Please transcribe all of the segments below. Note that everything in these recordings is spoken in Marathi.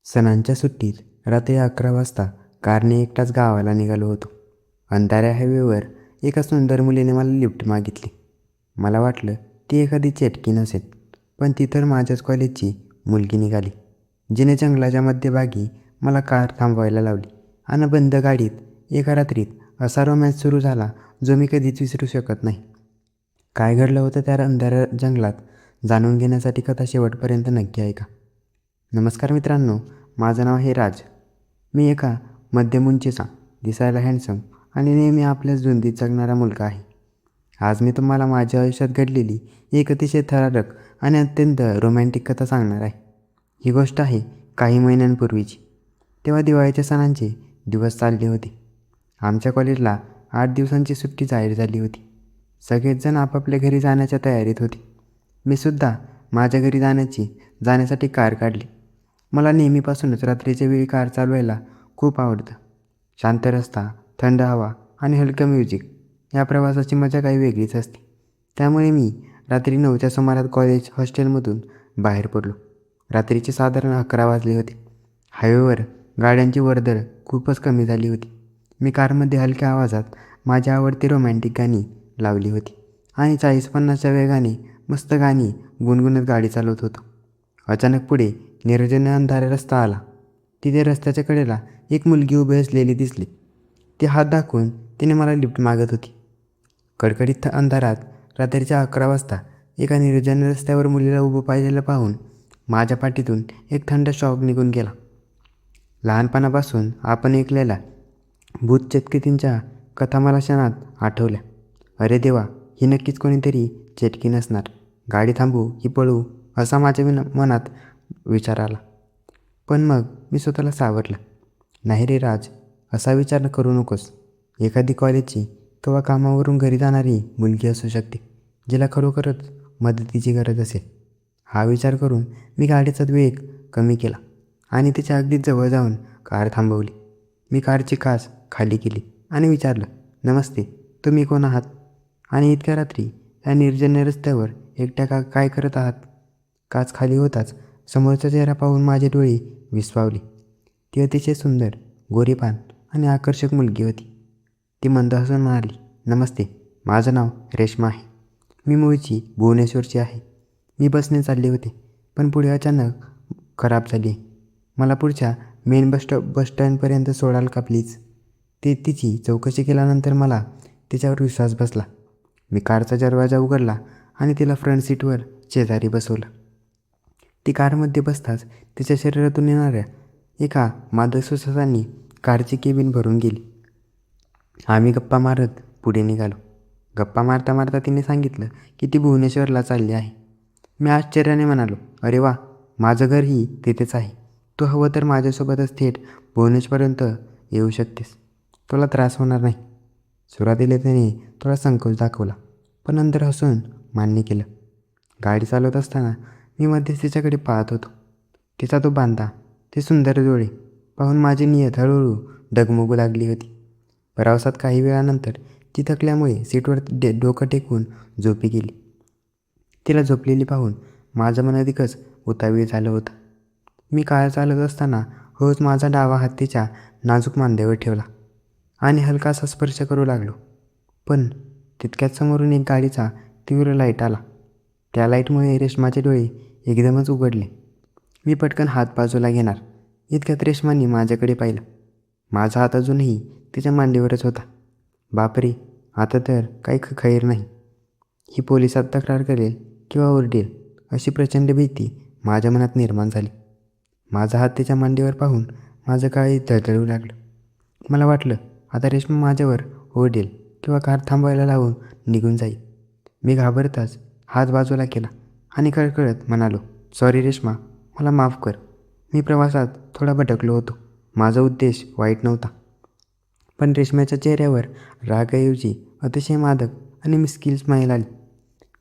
सणांच्या सुट्टीत रात्री 11 वाजता कारने एकटाच गावाला निघालो होतो. अंधाऱ्या हायवेवर एका सुंदर मुलीने मला लिफ्ट मागितली. मला वाटलं ती एखादी चेटकीण असेल, पण ती तर माझ्याच कॉलेजची मुलगी निघाली, जिने जंगलाच्या मध्यभागी मला कार थांबवायला लावली आणि बंद गाडीत एका रात्रीत असा रोमॅन्स सुरू झाला जो मी कधीच विसरू शकत नाही. काय घडलं होतं त्या अंधाऱ्या जंगलात जाणून घेण्यासाठी कथा शेवटपर्यंत नक्की ऐका. नमस्कार मित्रांनो, माझं नाव आहे राज. मी एका मध्यम उंचीचा, दिसायला हँडसम आणि नेहमी आपल्याच धुंदीत जगणारा मुलगा आहे. आज मी तुम्हाला माझ्या आयुष्यात घडलेली एक अतिशय थरारक आणि अत्यंत रोमॅन्टिक कथा सांगणार आहे. ही गोष्ट आहे काही महिन्यांपूर्वीची. तेव्हा दिवाळीच्या सणांचे दिवस चालले होते. आमच्या कॉलेजला 8 दिवसांची सुट्टी जाहीर झाली होती. सगळेच जण आपापल्या घरी जाण्याच्या तयारीत होते. मी सुद्धा माझ्या घरी जाण्यासाठी कार काढली. मला नेहमीपासूनच रात्रीच्या वेळी कार चालवायला खूप आवडतं. शांत रस्ता, थंड हवा आणि हलकं म्युझिक, या प्रवासाची मजा काही वेगळीच असते. त्यामुळे मी रात्री 9च्या सुमारास कॉलेज हॉस्टेलमधून बाहेर पडलो. रात्रीचे साधारण 11 वाजले होते. हायवेवर गाड्यांची वर्दळ खूपच कमी झाली होती. मी कारमध्ये हलक्या आवाजात माझी आवडती रोमॅन्टिक गाणी लावली होती आणि 40-50च्या वेगाने मस्त गाणी गुणगुणत गाडी चालवत होतो. अचानक पुढे निर्जन अंधारा रस्ता आला. तिथे रस्त्याच्या कडेला एक मुलगी उभी असलेली दिसली. ती हात दाखवून तिने मला लिफ्ट मागत होती. कडकडीत अंधारात रात्रीच्या 11 वाजता एका निर्जन रस्त्यावर मुलीला उभं पाहिलेलं पाहून माझ्या पाठीतून एक थंड शॉक निघून गेला. लहानपणापासून आपण ऐकलेल्या भूत चेटकीणींच्या कथा मला क्षणात आठवल्या. अरे देवा, ही नक्कीच कोणीतरी चेटकीण असणार. गाडी थांबवू की पळू असा माझ्या मनात विचार आला. पण मग मी स्वतःला सावरलं. नाही रे राज, असा विचार करू नकोस. एखादी कॉलेजची किंवा कामावरून घरी जाणारी मुलगी असू शकते, जिला खरोखरच मदतीची गरज असेल. हा विचार करून मी गाडीचा वेग कमी केला आणि तिच्या अगदीच जवळ जाऊन कार थांबवली. मी कारची काच खाली केली आणि विचारलं, नमस्ते, तुम्ही कोण आहात? आणि इतक्या रात्री या निर्जन रस्त्यावर एकट्या काय करत आहात? काच खाली होताच समोरचा चेहरा पाहून माझे डोळे विस्फावले. ती अतिशय सुंदर, गोरीपान आणि आकर्षक मुलगी होती. ती मंद हसून म्हणाली, नमस्ते, माझं नाव रेश्मा आहे. मी मूळची भुवनेश्वरची आहे. मी बसने चालले होते, पण पुढे अचानक खराब झाली. मला पुढच्या मेन बस स्टँडपर्यंत सोडाल का प्लीज? तिची चौकशी केल्यानंतर मला तिच्यावर विश्वास बसला. मी कारचा दरवाजा उघडला आणि तिला फ्रंट सीटवर शेजारी बसवलं. ती कारमध्ये बसताच तिच्या शरीरातून येणाऱ्या एका मादक सुवासांनी कारची केबिन भरून गेली. आम्ही गप्पा मारत पुढे निघालो. गप्पा मारता मारता तिने सांगितलं की ती भुवनेश्वरला चालली आहे. मी आश्चर्याने म्हणालो, अरे वा, माझं घरही तिथेच आहे. तू हवं तर माझ्यासोबतच थेट भुवनेश्वरपर्यंत येऊ शकतेस. तुला त्रास होणार नाही. सुरुवातीला तिने थोडा संकोच दाखवला, पण नंतर हसून मान्य केलं. गाडी चालवत असताना मी मध्येच तिच्याकडे पाहत होतो. तिचा तो बांधा, ते सुंदर डोळे पाहून माझी नियत हळूहळू डगमगू लागली होती. प्रवासात काही वेळानंतर ती थकल्यामुळे सीटवर डोकं टेकवून झोपी गेली. तिला झोपलेली पाहून माझं मन अधिकच उतावीळ झालं होतं. मी कार चालत असताना हळूच माझा डावा हात तिच्या नाजूक मांड्यावर ठेवला आणि हलकासा स्पर्श करू लागलो. पण तितक्यात समोरून एक गाडीचा तीव्र लाईट आला. त्या लाईटमुळे रेश्माचे डोळे एकदमच उघडले. मी पटकन हात बाजूला घेणार इतक्यात रेश्माने माझ्याकडे पाहिलं. माझा हात अजूनही तिच्या मांडीवरच होता. बापरे, आता तर काही खैर नाही. ही पोलिसात तक्रार करेल किंवा ओरडेल अशी प्रचंड भीती माझ्या मनात निर्माण झाली. माझा हात तिच्या मांडीवर पाहून माझं काळी धडधडू लागलं. मला वाटलं आता रेश्मा माझ्यावर ओरडेल किंवा कार थांबवायला लावून निघून जाईल. मी घाबरताच हात बाजूला केला आणि कळकळत म्हणालो, सॉरी रेश्मा, मला माफ कर. मी प्रवासात थोडा भटकलो होतो. माझा उद्देश वाईट नव्हता. पण रेश्माच्या चेहऱ्यावर रागाऐवजी अतिशय मादक आणि मिश्कील स्माईल आली.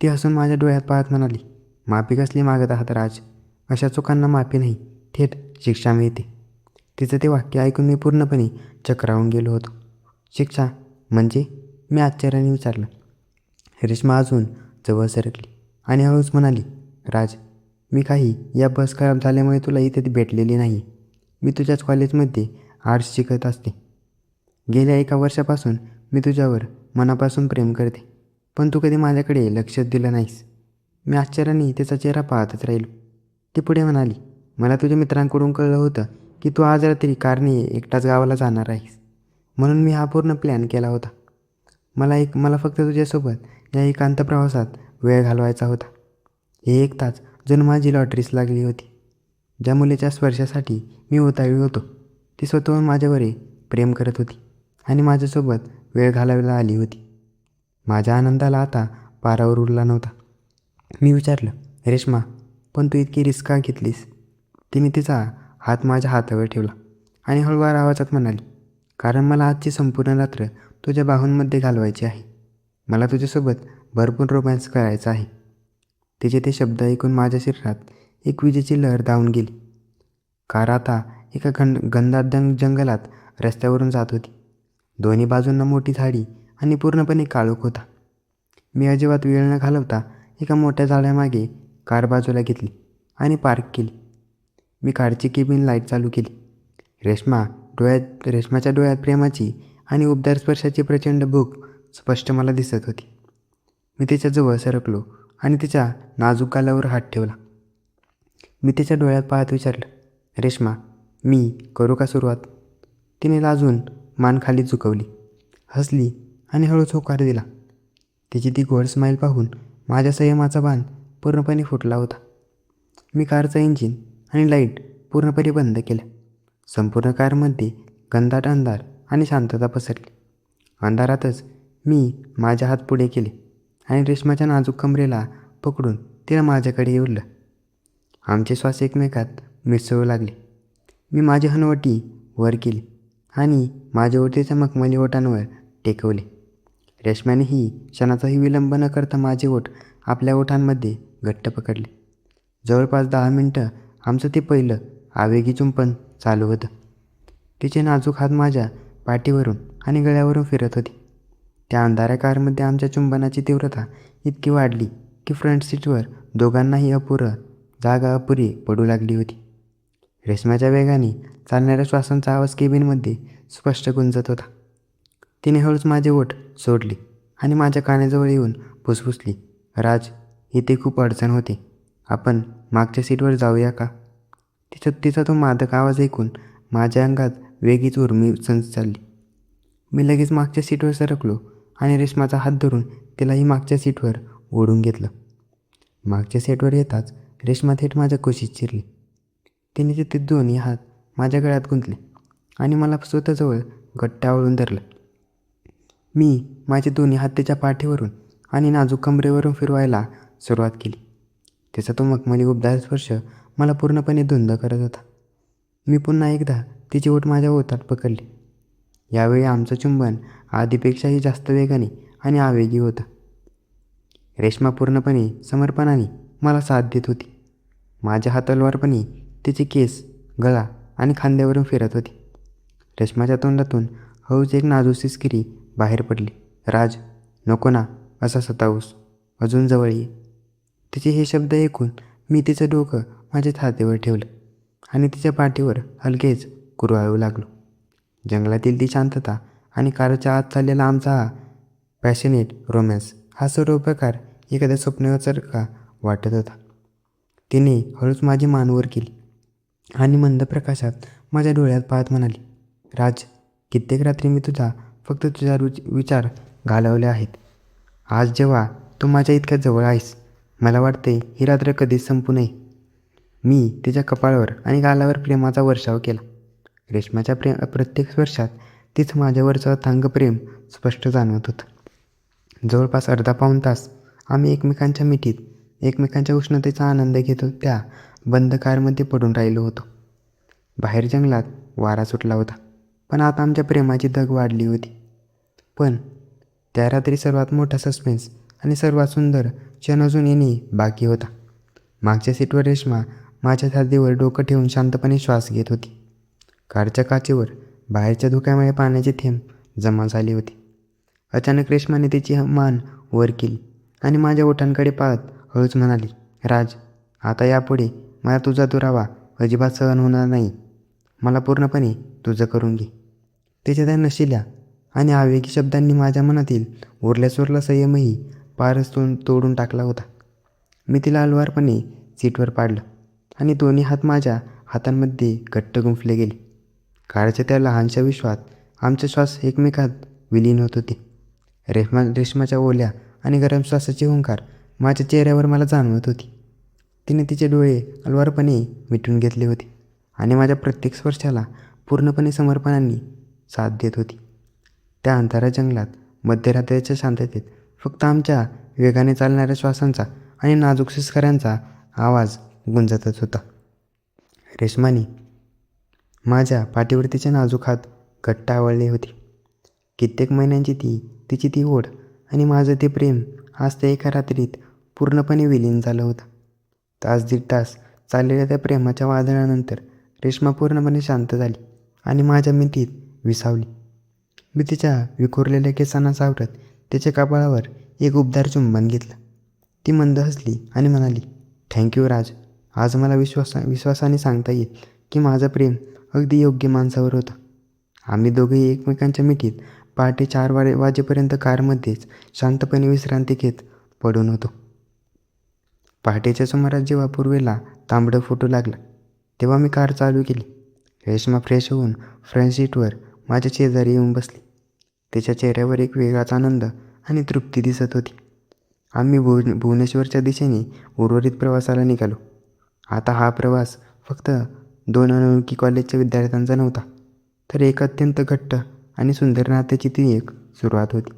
ती हसून माझ्या डोळ्यात पाहत म्हणाली, माफी कसली मागत आहात राज? अशा चुकांना माफी नाही, थेट शिक्षा मिळते. तिचं ते वाक्य ऐकून मी पूर्णपणे चक्रावून गेलो होतो. शिक्षा म्हणजे? मी आश्चर्याने विचारलं. रेश्मा अजून जवळ सरकली आणि हळूच म्हणाली, राज, मी या बस खराब झाल्यामुळे तुला इथे भेटलेली नाही. मी तुझ्याच कॉलेजमध्ये आर्ट्स शिकत असते. गेल्या 1 वर्षापासून मी तुझ्यावर मनापासून प्रेम करते, पण तू कधी माझ्याकडे लक्षच दिलं नाहीस. मी आश्चर्याने तिचा चेहरा पाहतच राहिलो. ती पुढे म्हणाली, मला तुझ्या मित्रांकडून कळलं होतं की तू आज रात्री कारने एकटाच गावाला जाणार आहेस, म्हणून मी हा पूर्ण प्लॅन केला होता. मला फक्त तुझ्यासोबत या एकांत प्रवासात वेळ घालवायचा होता. हे 1 तास जणू माझी लॉटरीच लागली होती. ज्या मुलीच्या स्पर्शासाठी मी उतावळी होतो, ती स्वतःहून माझ्यावर प्रेम करत होती आणि माझ्यासोबत वेळ घालवायला आली होती. माझ्या आनंदाला आता पारावर उरला नव्हता. मी विचारलं, रेश्मा, पण तू इतकी रिस्क का घेतलीस? तिने तिचा हात माझ्या हातावर ठेवला आणि हळूवार आवाजात म्हणाली, कारण मला आजची संपूर्ण रात्र तुझ्या बाहूंमध्ये घालवायची आहे. मला तुझ्यासोबत भरपूर रोमॅन्स करायचा आहे. तिचे ते शब्द ऐकून माझ्या शरीरात एक विजेची लहर धावून गेली. कार आता एका घनदाट जंगलात रस्त्यावरून जात होती. दोन्ही बाजूंना मोठी झाडी आणि पूर्णपणे काळोख होता. मी अजिबात वेळ न घालवता एका मोठ्या झाडामागे कार बाजूला घेतली आणि पार्क केली. मी कारची केबिन लाईट चालू केली. रेश्माच्या डोळ्यात प्रेमाची आणि उबदार स्पर्शाची प्रचंड भूक स्पष्ट मला दिसत होती. मी तिच्याजवळ सरकलो आणि तिच्या नाजूक गालावर हात ठेवला. मी तिच्या डोळ्यात पाहत विचारलं, रेश्मा, मी करू का सुरुवात? तिने लाजून मान खाली झुकवली, हसली आणि हळूच होकार दिला. तिची ती गोड स्माईल पाहून माझ्या संयमाचा बांध पूर्णपणे फुटला होता. मी कारचं इंजिन आणि लाईट पूर्णपणे बंद केल्या. संपूर्ण कारमध्ये घनदाट अंधार आणि शांतता पसरली. अंधारातच मी माझे हात पुढे केले आणि रेश्माच्या नाजूक कमरेला पकडून तिला माझ्याकडे येवलं. आमचे श्वास एकमेकात मिसळू लागले. मी माझी हनुवटी वर केली आणि माझ्या ओठीच्या मखमली ओठांवर टेकवले. रेश्म्यानेही क्षणाचाही विलंब न करता माझे ओठ आपल्या ओठांमध्ये घट्ट पकडले. जवळपास 10 मिनिटं आमचं ते पहिलं आवेगी चुंबन चालू होतं. तिचे नाजूक हात माझ्या पाठीवरून आणि गळ्यावरून फिरत होते. त्या अंधाऱ्या कारमध्ये आमच्या चुंबनाची तीव्रता इतकी वाढली की फ्रंट सीटवर दोघांनाही जागा अपुरी पडू लागली होती. रेश्माच्या वेगाने चालणाऱ्या श्वासांचा आवाज केबिनमध्ये स्पष्ट गुंजत होता. तिने हळूच माझे ओठ सोडले आणि माझ्या कानाजवळ येऊन फुसफुसली, राज, इथे खूप अडचण होते. आपण मागच्या सीटवर जाऊया का? तिचा तो मादक आवाज ऐकून माझ्या अंगात वेगळीच उर्मी चालली. मी लगेच मागच्या सीटवर सरकलो आणि रेश्माचा हात धरून तिलाही मागच्या सीटवर ओढून घेतलं. मागच्या सीटवर येताच रेश्मा थेट माझ्या कुशीत शिरली. तिने तिथे दोन्ही हात माझ्या गळ्यात गुंतले आणि मला स्वतःजवळ घट्ट आवळून धरलं. मी माझे दोन्ही हात तिच्या पाठीवरून आणि नाजूक कमरेवरून फिरवायला सुरुवात केली. तिचा तो मखमली उबदार स्पर्श मला पूर्णपणे धुंद करत होता. मी पुन्हा एकदा तिची ओठ माझ्या ओठात पकडली. यावेळी आमचं चुंबन आधीपेक्षाही जास्त वेगाने आणि आवेगी होतं. रेश्मा पूर्णपणे समर्पणाने मला साथ देत होती. माझ्या हातालवारपणे तिचे केस, गळा आणि खांद्यावरून फिरत होती. रेश्माच्या तोंडातून हळूच एक नाजूक सिसकिरी बाहेर पडली, राज, नको ना असा सतावूस, अजून जवळ ये. तिचे हे शब्द ऐकून मी तिचं डोकं माझ्या छातीवर ठेवलं आणि तिच्या पाठीवर हलकेच कुरवाळू लागलो. जंगलातील ती शांतता आणि कारच्या आत चाललेला आमचा हा पॅशनेट रोमॅन्स, हा सर्व प्रकार एखाद्या स्वप्नासारखा वाटत होता. तिने हळूच माझी मान वर केली आणि मंद प्रकाशात माझ्या डोळ्यात पाहत म्हणाली, राज, कित्येक रात्री मी फक्त तुझ्या विचार घालवले आहेत. आज जेव्हा तू माझ्या इतक्या जवळ आहेस, मला वाटते ही रात्र कधीच संपू नये. मी तिच्या कपाळावर आणि गालावर प्रेमाचा वर्षाव केला. रेश्माच्या प्रत्येक स्पर्शात तीच माझ्यावरचं अथांग प्रेम स्पष्ट जाणवत होतं. जवळपास अर्धा पाऊण तास आम्ही एकमेकांच्या मिठीत, एकमेकांच्या उष्णतेचा आनंद घेत त्या बंद कारमध्ये पडून राहिलो होतो. बाहेर जंगलात वारा सुटला होता, पण आता आमच्या प्रेमाची धग वाढली होती. पण त्या रात्री सर्वात मोठा सस्पेन्स आणि सर्वात सुंदर क्षण अजून येणे बाकी होता. मागच्या सीटवर रेश्मा माझ्या छातीवर डोकं ठेवून शांतपणे श्वास घेत होती. कारच्या काचेवर बाहेरच्या धुक्यामुळे पाण्याचे थेंब जमा झाले होते. अचानक रेश्माने तिची मान वर केली आणि माझ्या ओठांकडे पाहत हळूच म्हणाली, राज, आता यापुढे मला तुझा दुरावा अजिबात सहन होणार नाही. मला पूर्णपणे तुझं करून घे. तिच्या त्या नशिल्या आणि आवेगी शब्दांनी माझ्या मनातील उरल्यासुरला संयमही पारच तोडून टाकला होता. मी तिला अलवारपणे सीटवर पाडलं आणि दोन्ही हात माझ्या हातांमध्ये घट्ट गुंफले गेले. कारच्या त्या लहानशा विश्वात आमचे श्वास एकमेकात विलीन होत होते. रेशमाच्या ओल्या आणि गरम श्वासाची हुंकार माझ्या चेहऱ्यावर मला जाणवत होती. तिने तिचे डोळे अलवारपणे मिटून घेतले होते आणि माझ्या प्रत्येक स्पर्शाला पूर्णपणे समर्पणाने साथ देत होती. त्या अंधाऱ्या जंगलात मध्यरात्रीच्या शांततेत फक्त आमच्या वेगाने चालणाऱ्या श्वासांचा आणि नाजूक शिस्काऱ्यांचा आवाज गुंजतच होता. रेशमाने माझ्या पाठीवर तिचे नाजूक हात घट्ट आवळले होते. कित्येक महिन्यांची तिची ती ओढ आणि माझं ते प्रेम आज त्या एका रात्रीत पूर्णपणे विलीन झालं होतं. तास दीड तास चाललेल्या त्या प्रेमाच्या वादळानंतर रेश्मा पूर्णपणे शांत झाली आणि माझ्या मिठीत विसावली. मी तिच्या विखुरलेल्या केसांना सावरत तिच्या कपाळावर एक उबदार चुंबन घेतलं. ती मंद हसली आणि म्हणाली, थँक्यू राज. आज मला विश्वासाने सांगता येईल की माझं प्रेम अगदी योग्य माणसावर होतं. आम्ही दोघेही एकमेकांच्या मिठीत पहाटे 4 वाजेपर्यंत कारमध्येच शांतपणे विश्रांती घेत पडून होतो. पहाटेच्या सुमारास जेव्हा पूर्वेला तांबडं फुटू लागलं तेव्हा मी कार चालू केली. रेश्मा फ्रेश होऊन फ्रंट सीटवर माझ्या शेजारी येऊन बसली. तिच्या चेहऱ्यावर एक वेगळाच आनंद आणि तृप्ती दिसत होती. आम्ही भुवनेश्वरच्या दिशेने उर्वरित प्रवासाला निघालो. आता हा प्रवास फक्त 2 अनोळखी कॉलेजच्या विद्यार्थ्यांचा नव्हता, तर एक अत्यंत घट्ट आणि सुंदर नात्याची ती एक सुरुवात होती.